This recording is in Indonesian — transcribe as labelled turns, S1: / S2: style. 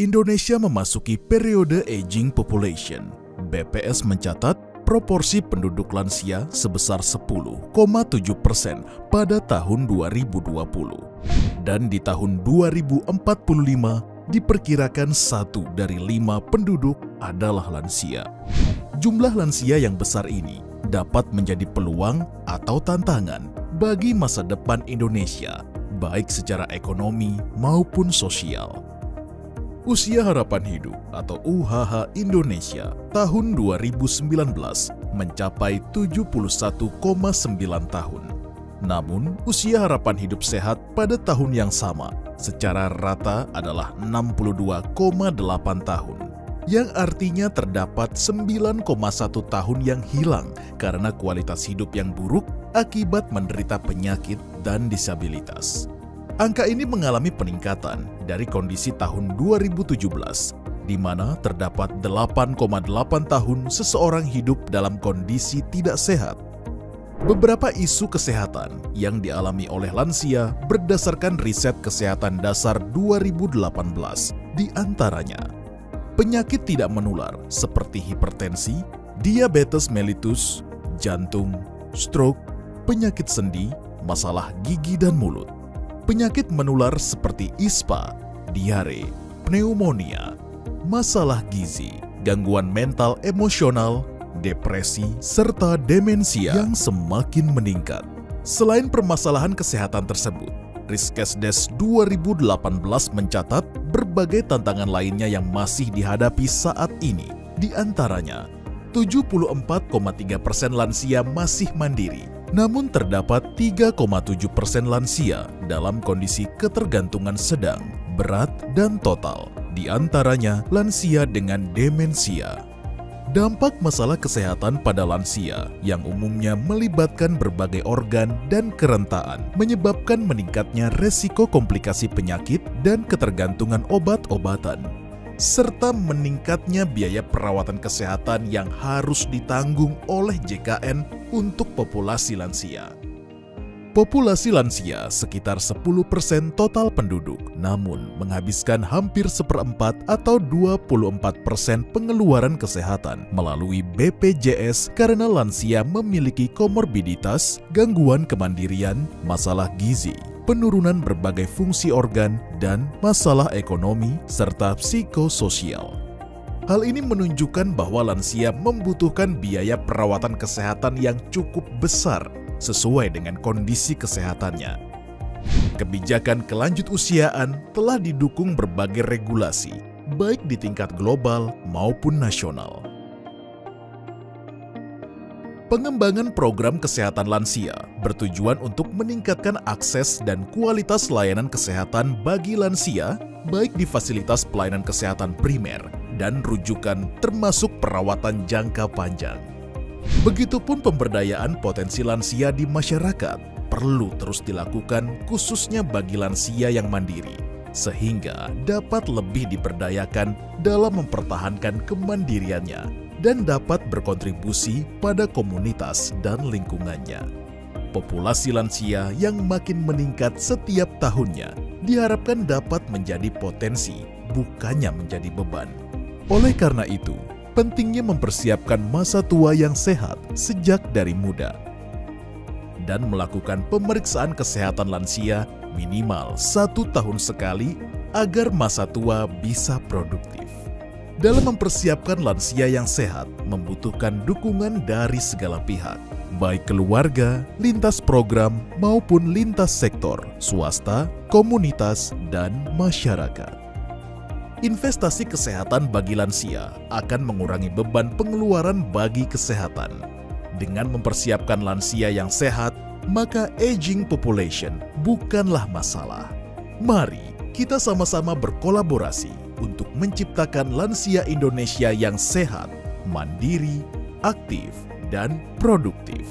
S1: Indonesia memasuki periode aging population. BPS mencatat proporsi penduduk lansia sebesar 10,7% pada tahun 2020. Dan di tahun 2045 diperkirakan 1 dari 5 penduduk adalah lansia. Jumlah lansia yang besar ini dapat menjadi peluang atau tantangan bagi masa depan Indonesia, baik secara ekonomi maupun sosial. Usia harapan hidup atau UHH Indonesia tahun 2019 mencapai 71,9 tahun. Namun, usia harapan hidup sehat pada tahun yang sama secara rata adalah 62,8 tahun, yang artinya terdapat 9,1 tahun yang hilang karena kualitas hidup yang buruk akibat menderita penyakit dan disabilitas. Angka ini mengalami peningkatan dari kondisi tahun 2017, di mana terdapat 8,8 tahun seseorang hidup dalam kondisi tidak sehat. Beberapa isu kesehatan yang dialami oleh lansia berdasarkan riset kesehatan dasar 2018, di antaranya penyakit tidak menular seperti hipertensi, diabetes mellitus, jantung, stroke, penyakit sendi, masalah gigi dan mulut. Penyakit menular seperti ISPA, diare, pneumonia, masalah gizi, gangguan mental emosional, depresi, serta demensia yang semakin meningkat. Selain permasalahan kesehatan tersebut, Riskesdes 2018 mencatat berbagai tantangan lainnya yang masih dihadapi saat ini. Di antaranya, 74,3% lansia masih mandiri, namun terdapat 3,7% lansia dalam kondisi ketergantungan sedang, berat, dan total. Di antaranya lansia dengan demensia. Dampak masalah kesehatan pada lansia yang umumnya melibatkan berbagai organ dan kerentaan menyebabkan meningkatnya resiko komplikasi penyakit dan ketergantungan obat-obatan, serta meningkatnya biaya perawatan kesehatan yang harus ditanggung oleh JKN untuk populasi lansia. Populasi lansia sekitar 10% total penduduk, namun menghabiskan hampir 1/4 atau 24% pengeluaran kesehatan melalui BPJS karena lansia memiliki komorbiditas, gangguan kemandirian, masalah gizi, penurunan berbagai fungsi organ, dan masalah ekonomi serta psikososial. Hal ini menunjukkan bahwa lansia membutuhkan biaya perawatan kesehatan yang cukup besar sesuai dengan kondisi kesehatannya. Kebijakan kelanjut usiaan telah didukung berbagai regulasi, baik di tingkat global maupun nasional. Pengembangan program kesehatan lansia bertujuan untuk meningkatkan akses dan kualitas layanan kesehatan bagi lansia, baik di fasilitas pelayanan kesehatan primer dan rujukan termasuk perawatan jangka panjang. Begitupun pemberdayaan potensi lansia di masyarakat perlu terus dilakukan khususnya bagi lansia yang mandiri, sehingga dapat lebih diberdayakan dalam mempertahankan kemandiriannya dan dapat berkontribusi pada komunitas dan lingkungannya. Populasi lansia yang makin meningkat setiap tahunnya diharapkan dapat menjadi potensi, bukannya menjadi beban. Oleh karena itu, pentingnya mempersiapkan masa tua yang sehat sejak dari muda dan melakukan pemeriksaan kesehatan lansia minimal 1 tahun sekali agar masa tua bisa produktif. Dalam mempersiapkan lansia yang sehat membutuhkan dukungan dari segala pihak, baik keluarga, lintas program, maupun lintas sektor, swasta, komunitas, dan masyarakat. Investasi kesehatan bagi lansia akan mengurangi beban pengeluaran bagi kesehatan. Dengan mempersiapkan lansia yang sehat, maka aging population bukanlah masalah. Mari kita sama-sama berkolaborasi untuk menciptakan lansia Indonesia yang sehat, mandiri, aktif, dan produktif.